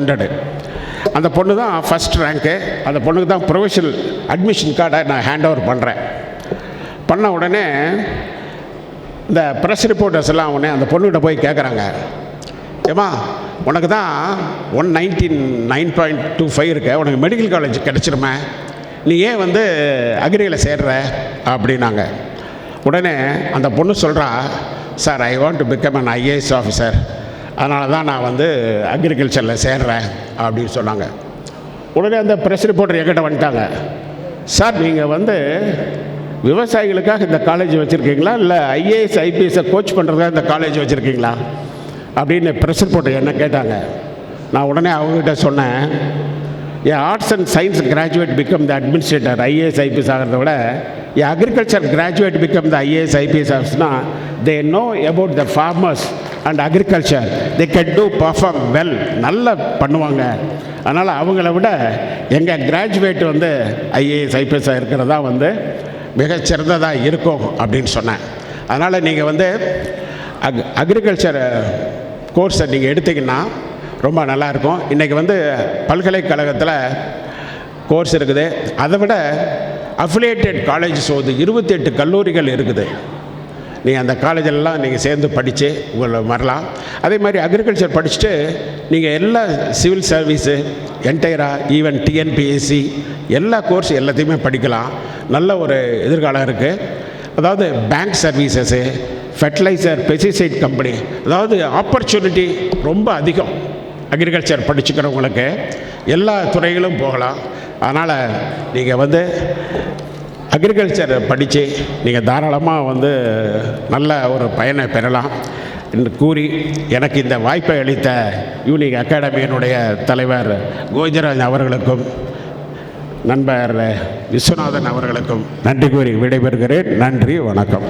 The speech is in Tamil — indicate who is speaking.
Speaker 1: 100. அந்த பொண்ணு தான் ஃபஸ்ட் ரேங்க்கு. அந்த பொண்ணுக்கு தான் ப்ரொஃபஷனல் அட்மிஷன் கார்டை நான் ஹேண்ட் ஓவர் பண்ணுறேன். பண்ண உடனே இந்த ப்ரெஸ் ரிப்போர்ட்டர்ஸ் எல்லாம் உடனே அந்த பொண்ணுக்கிட்ட போய் கேட்குறாங்க, ஏம்மா உனக்கு தான் 199.25 இருக்க, உனக்கு மெடிக்கல் காலேஜ் கிடச்சிருமே, நீ ஏன் வந்து அக்ரியில் சேர்ற அப்படின்னாங்க. உடனே அந்த பொண்ணு சொல்கிறா, sir I want to become an IAS officer, அதனால தான் நான் வந்து அக்ரிகல்ச்சரில் சேர்றேன் அப்படின்னு சொன்னாங்க. உடனே அந்த ப்ரெஸ் ரிப்போர்ட்டர் என்கிட்ட வந்துட்டாங்க, சார் நீங்கள் வந்து விவசாயிகளுக்காக இந்த காலேஜ் வச்சுருக்கீங்களா இல்லை ஐஏஎஸ் ஐபிஎஸ்ஸை கோச் பண்ணுறதுக்காக இந்த காலேஜ் வச்சுருக்கீங்களா அப்படின்னு ப்ரெஸ் ரிப்போர்ட்டர் என்ன கேட்டாங்க. நான் உடனே அவங்ககிட்ட சொன்னேன், என் arts and science graduate become the administrator IAS IPS ஆகிறத விட என் agriculture graduate become the IAS IPS ஆஃபீஸ்னா they know about the farmers and agriculture, they can do perform well, நல்லா பண்ணுவாங்க. அதனால் அவங்கள விட எங்கள் கிராஜுவேட் வந்து ஐஏஎஸ் ஐபிஎஸ்ஸாக இருக்கிறதா வந்து மிகச்சிறந்ததாக இருக்கும் அப்படின்னு சொன்னேன். அதனால் நீங்கள் வந்து அக்ரிகல்ச்சர் கோர்ஸை நீங்கள் எடுத்திங்கன்னா ரொம்ப நல்லாயிருக்கும். இன்றைக்கி வந்து பல்கலைக்கழகத்தில் கோர்ஸ் இருக்குது, அதை விட அஃபிலியேட்டட் காலேஜஸ் 28 கல்லூரிகள் இருக்குது. நீங்கள் அந்த காலேஜெல்லாம் நீங்கள் சேர்ந்து படித்து உங்களை வரலாம். அதே மாதிரி அக்ரிகல்ச்சர் படிச்சுட்டு நீங்கள் எல்லா சிவில் சர்வீஸு என்டையராக ஈவன் டிஎன்பிஎஸ்சி எல்லா கோர்ஸ் எல்லாத்தையுமே படிக்கலாம். நல்ல ஒரு எதிர்காலம் இருக்குது. அதாவது bank services, fertiliser, pesticide company, அதாவது ஆப்பர்ச்சுனிட்டி ரொம்ப அதிகம். அக்ரிகல்ச்சர் படிச்சுக்கிறவங்களுக்கு எல்லா துறைகளும் போகலாம். அதனால் நீங்கள் வந்து அக்ரிகல்ச்சர் படித்து நீங்கள் தாராளமாக வந்து நல்ல ஒரு பயனை பெறலாம் என்று கூறி, எனக்கு இந்த வாய்ப்பை அளித்த யூனிக் அகாடமியினுடைய தலைவர் கோவிந்தராஜ் அவர்களுக்கும் நண்பர் விஸ்வநாதன் அவர்களுக்கும் நன்றி கூறி விடைபெறுகிறேன். நன்றி, வணக்கம்.